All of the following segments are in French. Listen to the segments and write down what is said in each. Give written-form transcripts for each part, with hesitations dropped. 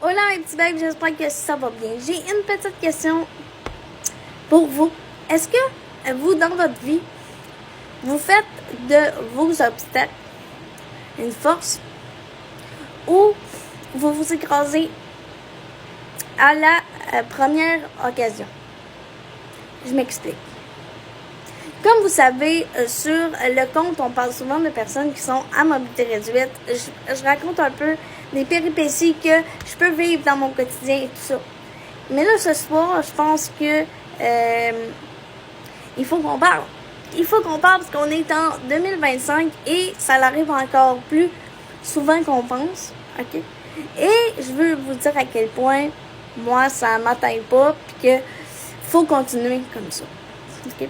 Hola mes petits becs, j'espère que ça va bien. J'ai une petite question pour vous. Est-ce que vous, dans votre vie, vous faites de vos obstacles une force ou vous vous écrasez à la première occasion? Je m'explique. Comme vous savez, sur le compte, on parle souvent de personnes qui sont à mobilité réduite. Je raconte un peu des péripéties que je peux vivre dans mon quotidien et tout ça. Mais là, ce soir, je pense que il faut qu'on parle. Il faut qu'on parle parce qu'on est en 2025 et ça arrive encore plus souvent qu'on pense. OK? Et je veux vous dire à quel point, moi, ça m'atteint pas puis que faut continuer comme ça. OK?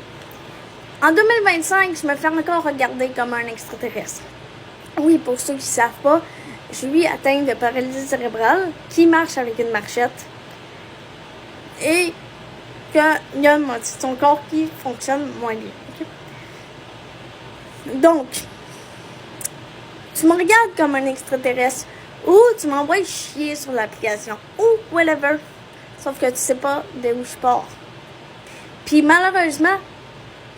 En 2025, je me fais encore regarder comme un extraterrestre. Oui, pour ceux qui ne savent pas, je suis atteinte de paralysie cérébrale qui marche avec une marchette et qu'il y a une moitié de son corps qui fonctionne moins bien. Okay? Donc, tu me regardes comme un extraterrestre ou tu m'envoies chier sur l'application ou whatever, sauf que tu sais pas d'où je pars. Puis malheureusement,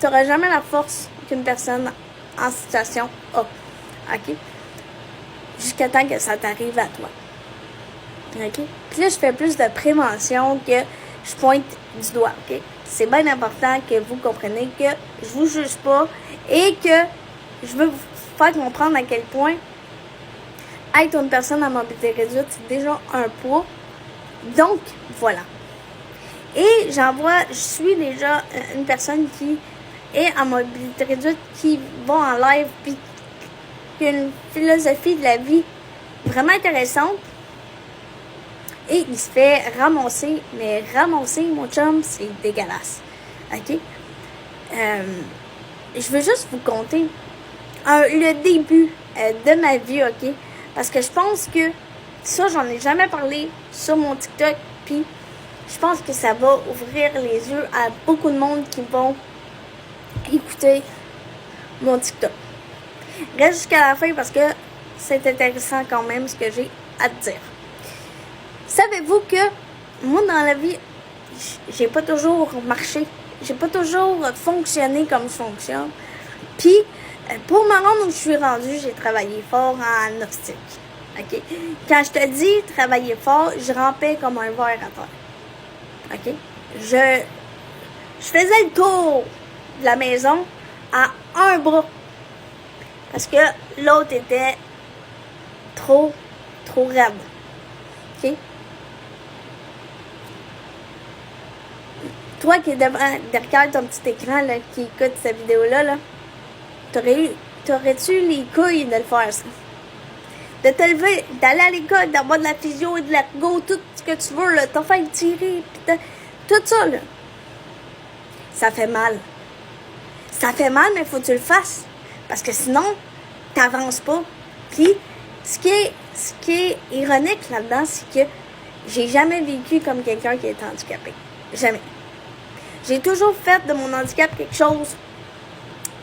tu n'auras jamais la force qu'une personne en situation a. OK? Jusqu'à temps que ça t'arrive à toi. OK? Puis là, je fais plus de prévention que je pointe du doigt. OK? C'est bien important que vous compreniez que je vous juge pas et que je veux vous faire comprendre à quel point être une personne à mobilité réduite, c'est déjà un poids. Donc, voilà. Et je suis déjà une personne qui est en mobilité réduite, qui va en live, puis qui a une philosophie de la vie vraiment intéressante. Et il se fait ramasser, mais ramasser, mon chum, c'est dégueulasse. OK? Je veux juste vous conter le début de ma vie, OK? Parce que je pense que ça, j'en ai jamais parlé sur mon TikTok, puis je pense que ça va ouvrir les yeux à beaucoup de monde qui vont écouter mon TikTok. Reste jusqu'à la fin parce que c'est intéressant quand même ce que j'ai à te dire. Savez-vous que moi dans la vie, j'ai pas toujours marché, j'ai pas toujours fonctionné comme je fonctionne. Puis pour me rendre où je suis rendue, j'ai travaillé fort en optique. OK? Quand je te dis travailler fort, je rampais comme un ver à terre. OK? Je faisais le tour de la maison à un bras. Parce que l'autre était trop raide. OK? Toi qui es derrière ton petit écran là, qui écoute cette vidéo-là, là, t'aurais-tu les couilles de le faire, ça? De te lever, d'aller à l'école, d'avoir de la physio et de l'ergo, tout ce que tu veux, là, t'as fait tirer, pis tout ça, là. Ça fait mal. Ça fait mal, mais faut que tu le fasses. Parce que sinon, t'avances pas. Puis, ce qui est ironique là-dedans, c'est que j'ai jamais vécu comme quelqu'un qui est handicapé. Jamais. J'ai toujours fait de mon handicap quelque chose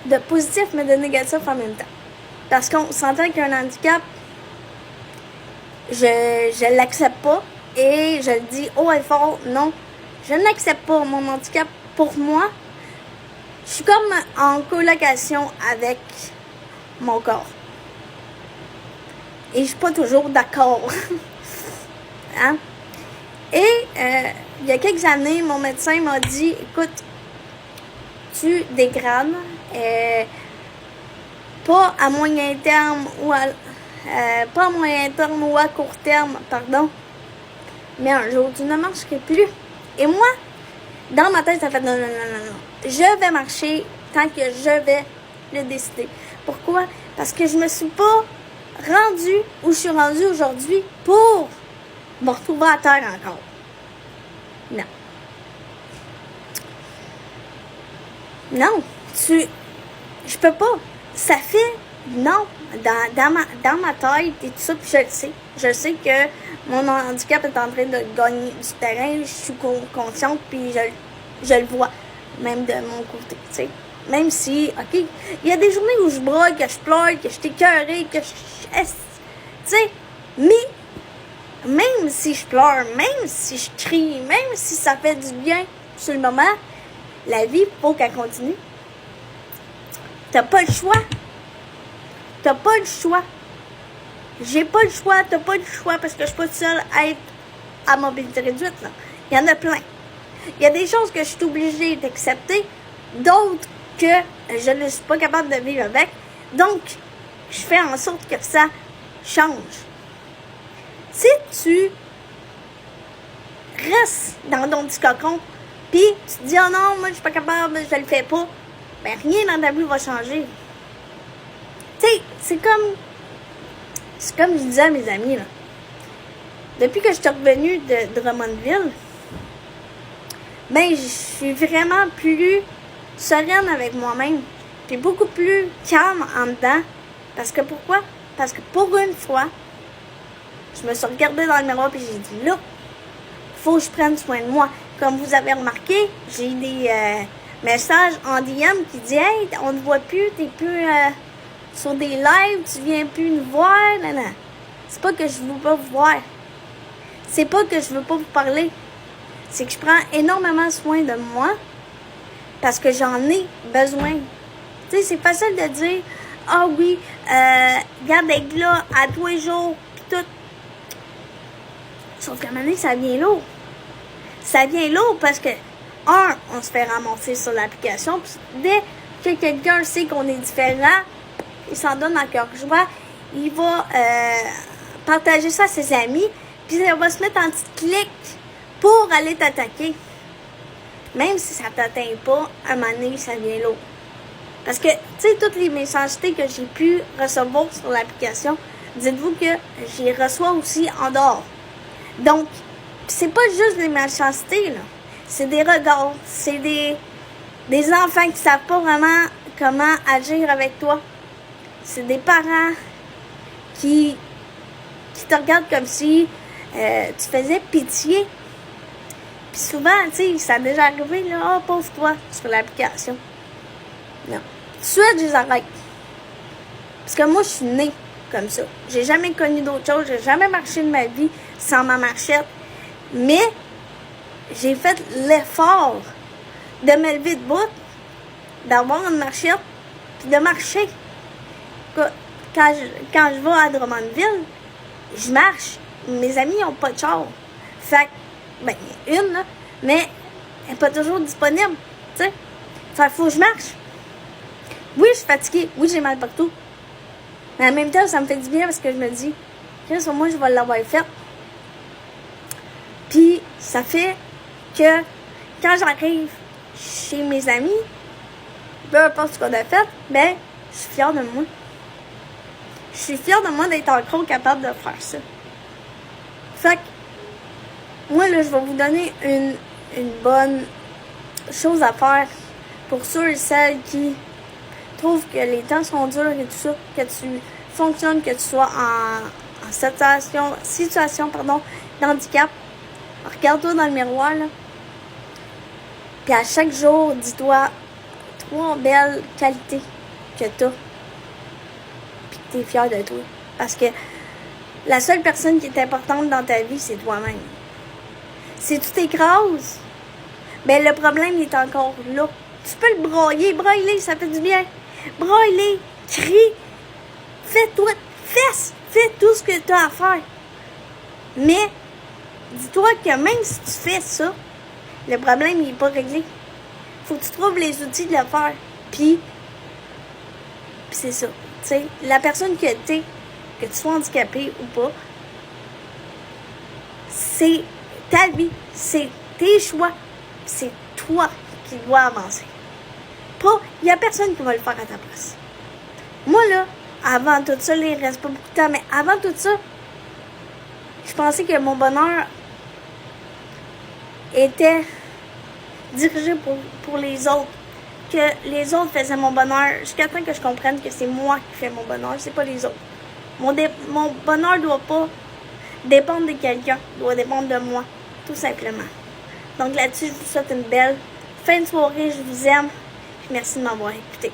de positif, mais de négatif en même temps. Parce qu'on s'entend qu'un handicap, je l'accepte pas. Et je le dis haut et fort, non. Je n'accepte pas mon handicap. Pour moi, je suis comme en colocation avec mon corps. Et je suis pas toujours d'accord. Hein? Et il y a quelques années, mon médecin m'a dit, écoute, tu dégrades, pas à moyen terme ou pas à moyen terme ou à court terme, pardon, mais un jour tu ne marcherais plus. Et moi, dans ma tête, ça fait non. Je vais marcher tant que je vais le décider. Pourquoi? Parce que je me suis pas rendue où je suis rendue aujourd'hui pour me retrouver à terre encore. Non. Non. Je peux pas. Ça fait non. Dans ma tête et tout ça, puis je le sais. Je sais que mon handicap est en train de gagner du terrain. Je suis consciente, puis je le vois. Même de mon côté, tu sais. Même si, OK, il y a des journées où je broille, que je pleure, que je suis écœurée, que je... Tu sais, mais Même si je pleure, même si je crie, même si ça fait du bien sur le moment, la vie, faut qu'elle continue. T'as pas le choix. T'as pas le choix. J'ai pas le choix, t'as pas le choix parce que je suis pas seule à être à mobilité réduite, là. Il y en a plein. Il y a des choses que je suis obligée d'accepter, d'autres que je ne suis pas capable de vivre avec. Donc, je fais en sorte que ça change. Si tu restes dans ton petit cocon, puis tu te dis « Oh non, moi je suis pas capable, je le fais pas », ben rien dans ta vie va changer. Tu sais, c'est comme je disais à mes amis, là. Depuis que je suis revenue de Drummondville, ben je suis vraiment plus sereine avec moi-même, puis beaucoup plus calme en dedans. Parce que pourquoi? Parce que pour une fois, je me suis regardée dans le miroir et j'ai dit là, faut que je prenne soin de moi. Comme vous avez remarqué, j'ai des messages en DM qui disent hey, on ne te voit plus, t'es plus sur des lives, tu viens plus nous voir. Non, non. C'est pas que je veux pas vous voir. C'est pas que je veux pas vous parler. C'est que je prends énormément soin de moi parce que j'en ai besoin. Tu sais, c'est facile de dire ah oui, garde d'être là à tous les jours, pis tout. Sauf qu'à un moment donné, ça vient lourd. Ça vient lourd parce que, on se fait ramasser sur l'application, puis dès que quelqu'un sait qu'on est différent, il s'en donne à cœur joie, il va partager ça à ses amis, puis ça va se mettre en petite clique pour aller t'attaquer. Même si ça t'atteint pas, à un moment donné, ça vient lourd. Parce que, tu sais, toutes les méchancetés que j'ai pu recevoir sur l'application, dites-vous que j'y reçois aussi en dehors. Donc, c'est pas juste des méchancetés, là. C'est des regards, c'est des enfants qui savent pas vraiment comment agir avec toi. C'est des parents qui te regardent comme si tu faisais pitié. Puis souvent, tu sais, ça a déjà arrivé, là, oh, pauvre toi, sur l'application. Non. Tout de suite, je les arrête. Parce que moi, je suis née comme ça. J'ai jamais connu d'autre chose. J'ai jamais marché de ma vie sans ma marchette. Mais, j'ai fait l'effort de me lever de bout, d'avoir une marchette, puis de marcher. Quand je vais à Drummondville, je marche. Mes amis n'ont pas de char. Fait que, ben, une, là, mais elle n'est pas toujours disponible. Tu sais? Fait qu'il faut que je marche. Oui, je suis fatiguée. Oui, j'ai mal partout. Mais en même temps, ça me fait du bien parce que je me dis, au moins, je vais l'avoir fait. Puis, ça fait que quand j'arrive chez mes amis, peu importe ce qu'on a fait, ben, je suis fière de moi. Je suis fière de moi d'être encore capable de faire ça. Fait que, moi, là, je vais vous donner une bonne chose à faire pour ceux et celles qui trouvent que les temps sont durs et tout ça, que tu fonctionnes, que tu sois en situation d'handicap. Regarde-toi dans le miroir, là. Puis à chaque jour, dis-toi 3 belles qualités que tu as. Puis que tu es fier de toi. Parce que la seule personne qui est importante dans ta vie, c'est toi-même. Si tu t'écrases, ben le problème il est encore là. Tu peux le broyer, broye-les, ça fait du bien. Broye-les, crie, fais tout ce que tu as à faire. Mais, dis-toi que même si tu fais ça, le problème il n'est pas réglé. Faut que tu trouves les outils de le faire. Puis c'est ça. Tu sais, la personne que t'es, que tu sois handicapé ou pas, c'est ta vie, c'est tes choix, c'est toi qui dois avancer. Il n'y a personne qui va le faire à ta place. Moi, là, avant tout ça, il ne reste pas beaucoup de temps, mais avant tout ça, je pensais que mon bonheur était dirigé pour les autres. Que les autres faisaient mon bonheur, jusqu'à temps que je comprenne que c'est moi qui fais mon bonheur, c'est pas les autres. Mon bonheur ne doit pas dépendre de quelqu'un, doit dépendre de moi, tout simplement. Donc là-dessus, je vous souhaite une belle fin de soirée, je vous aime. Merci de m'avoir écouté.